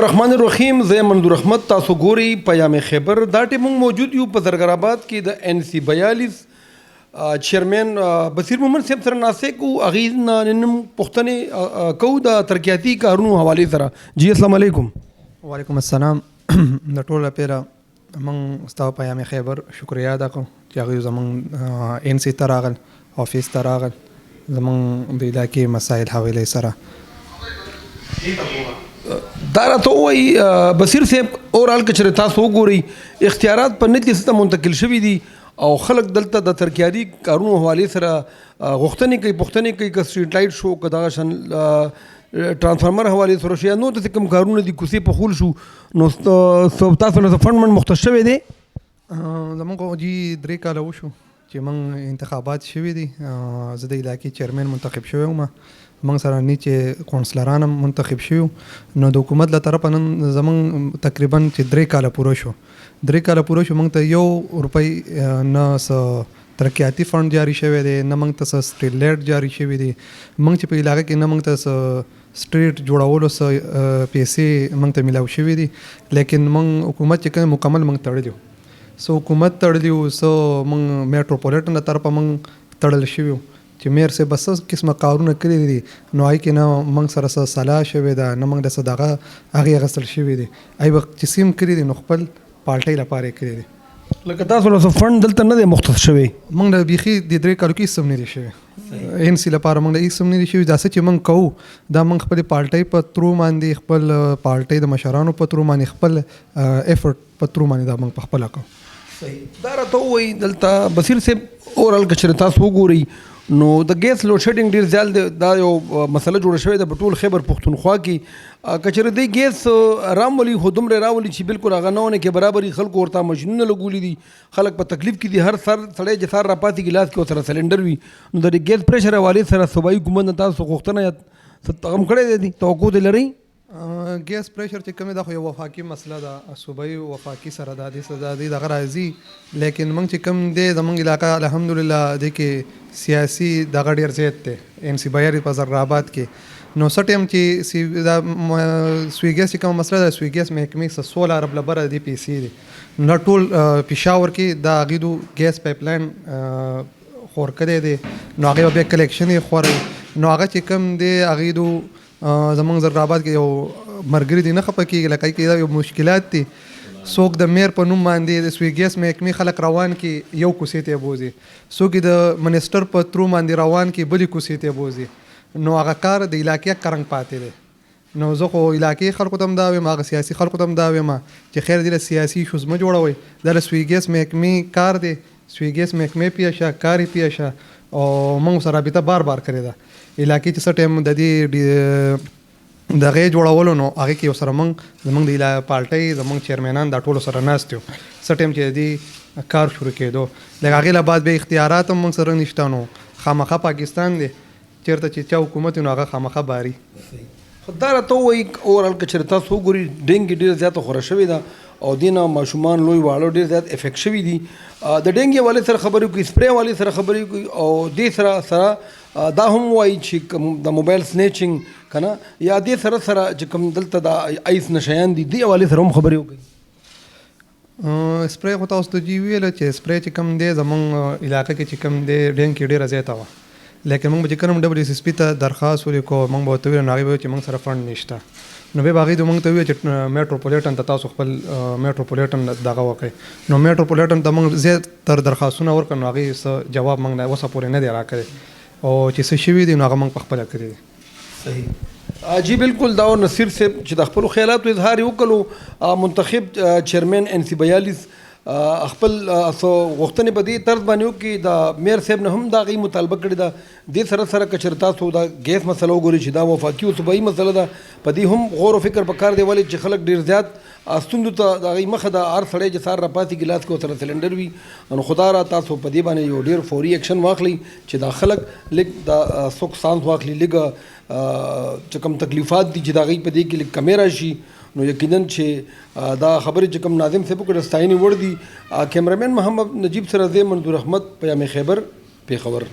الرحمن الرحیم. زه منظور احمد. تاسو ګورئ پیام خیبر. دا ټیم موږ موجود یو په زرګرآباد کې د NC 42 چیرمین بصیر محمد صاحب سره ناسته کو هغې نه نن پوښتنې کوو د ترقیاتي کارونو حوالې سره. جی السلام علیکم. وعلیکم السلام. د ټولو لپاره موږ ستا پیام خیبر شکریه ادا کوو چې هغوی زموږ NC ته راغل، آفیس ته راغل، زموږ د علاقې مسایل حوالې سره. دا راته ووایي بصیر صاحب، اورال که چېرې تاسو وګورئ اختیارات په نت لیست ته منتقل شوي دي او خلک دلته د ترقیاتي کارونو حوالې سره غوښتنې کوي، پوښتنې کوي که سټریټ لایټ شو، که دغه شان ټرانسفارمر حوالې سره شو یا نور داسې کوم کارونه دي کوڅې پخول شو، نو تاسو له فنډ منډ مختص شوی دی؟ زموږ جی 3 کاله وشو چې موږ انتخابات شوي دي. زه د علاقې چیرمین منتخب شوی وم، موږ سره نیچې کونسلران هم منتخب شوي. نو د حکومت له طرفه نن زموږ تقریبا چې 3 کاله پوره شو، 3 کاله پوره شو، موږ ته 1 روپۍ نه څه ترقیاتي فنډ جاري شوی دی، نه موږ ته څه سټریټ لایټ جاري شوي دي. موږ چې په علاقه کې نه موږ ته څه سټریټ جوړولو څه پیسې موږ ته میلاو شوي دي، لیکن موږ حکومت چې کوم مکمل موږ تړلی وو، څه حکومت تړلی وو، څه موږ میټروپولیټن له طرفه موږ تړل شوي وو چې میر صاحب بس قسمه کارونه کړي دي، نو هغې کې نه موږ سره څه صلاح شوې ده، نه موږ د څه دغه هغې اخیستل شوي دي. هغې به چې سیم کړي دي نو خپل پارټۍ لپاره یې کړي دي. لکه تاسو له څه فنډ دلته نه دی مختص شوی؟ موږ له بیخي د 3 کالو کې هېڅ هم نه دي شوي. NC لپاره موږ له هېڅ هم نه دي شوي. دا څه چې موږ کوو دا موږ خپلې پارټۍ په ترو باندې، خپل پارټۍ د مشرانو په ترو باندې، خپل ایفرټ په ترو باندې دا موږ په خپله کوو. صحیح. دا راته ووایي دلته بصیر صاحب، اورال که چېرې تاسو وګورئ نو د ګیس لوډ شیډینګ ډېر زیات دی. دا یو مسله جوړه شوې ده په ټول خیبر پښتونخوا کې. که چېرې دی ګیس راولي خو دومره راولي چې بالکل هغه نه ونه کې برابري، خلکو ورته ماشینونه لګولي دي، خلک په تکلیف کې دي. هر سړی چې سار راپاتې ګلاس کې ورسره سلنډر وي. نو د ګیس پریشر حوالې سره صوبایي حکومت نه تاسو غوښتنه یا هم کړی دی، توقع دې لرئ؟ ګیس پریشر چې کوم دا خو یو وفاقي مسله ده، صوبایي وفاقي سره دا دې دغه راځي، لیکن موږ چې کوم دی زموږ علاقه الحمدلله دې کې سیاسي دغه ډېر زیات دی. NC 42 په زرګرآباد کې نو څه ټایم چې دا سوي ګیس چې کومه مسله ده، سوي ګیس محکمې څه 16 ارب لبره دې پیسې دي. نو ټول پېښور کې دا هغې ګیس پایپ لاین خور کړی دی، نو هغې به بیا کلیکشن یې خوروي. نو هغه چې کوم دی هغې زموږ زرګرآباد کې یو ملګري دي نه خفه کېږي، لکه کې دا یو مشکلات دي. څوک د میر په نوم باندې د سوي ګیس محکمې خلک روان کې یو کوڅې ته یې بوځي، څوک د منسټر په ترو باندې روان کې بلې کوڅې ته یې بوځي. نو هغه کار د علاقې کرنګ پاتې دی. نو زه خو علاقې خلکو ته هم دا وایم، هغه سیاسي خلکو ته هم دا وایم چې خیر دې له سیاسي ایشوز مه جوړوئ، دا له سوي ګیس محکمې کار دی. سوي ګیس محکمې پیشه کار یې پیشه او موږ سره رابطه بار کړې ده. علاقې چې څه ټایم د دې دغې جوړولو نو هغې کې یو سره زموږ د پارټۍ زموږ چیرمینان دا ټولو سره ناست یو، څه ټایم چې د دې کار شروع کېدو، لکه هغې له بعد بیا اختیارات هم موږ سره نشته، نو خامخا پاکستان دی چېرته چې چا حکومت وي نو هغه خامخا باري. خو دا راته ووایي اورال که چېرې تاسو وګورئ ډینګي ډېره زیاته خوره شوې ده او دې نه ماشومان لوی واړه ډېر زیات افیکټ شوي دي. د ډینګي حوالې سره خبرې کوي، سپرې حوالې سره خبرې کوي او دې سره دا هم وایي چې د موبایل سنیچنګ که نه یا دې سره چې کوم دلته د آیس نشیان دي دې حوالې سره هم خبرې وکړي. سپرې خو تاسو ته جي ویله چې سپرې چې کوم دی زموږ علاقه کې چې کوم دی ډینګي ډېره زیاته وه، لیکن موږ به چې کوم WSSP ته درخواست ولیکو، موږ به ورته وویل نو هغې به ویل چې موږ سره فنډ نشته. نو بیا به هغې موږ ته وویل چې میټروپولیټن ته تاسو خپل میټروپولیټن دغه وکړئ. نو میټروپولیټن ته موږ زیاتر درخواستونه ورکړل، نو هغې څه جواب موږ اوسه پورې نه دی راکړی او چې څه شوي دي نو هغه موږ پخپله کړي دي. صحیح. جی بالکل. دا نصیر صاحب چې د خپلو خیالاتو اظهار یې وکړو، منتخب چیرمین NC 42 خپل غوښتنې په دې طرز باندې وکړي. د میر صاحب نه هم دا هغې مطالبه کړې ده. دې سره که چېرې تاسو دا ګیس مسله وګورئ چې دا وفاقي او صوبایي مسله ده، په دې هم غور و فکر پکار دی، ولې چې خلک ډېر زیات ستونزو ته د هغې مخه ده. هر سړی چې سار راپاتې ګلاس کې ورسره سلنډر وي، نو خدا را تاسو په دې باندې یو ډېر فوري ایکشن واخلئ چې دا خلک لږ د څوک سانس واخلي، لږ چې کوم تکلیفات دي چې د هغې په دې کې لږ کمې راشي. نو یقینا چې دا خبرې چې کوم ناظم صاحب وکړه ستاینې وړ دي. کیمرامین محمد نجیب سره زه منظور احمد، پیام خیبر، پېښور.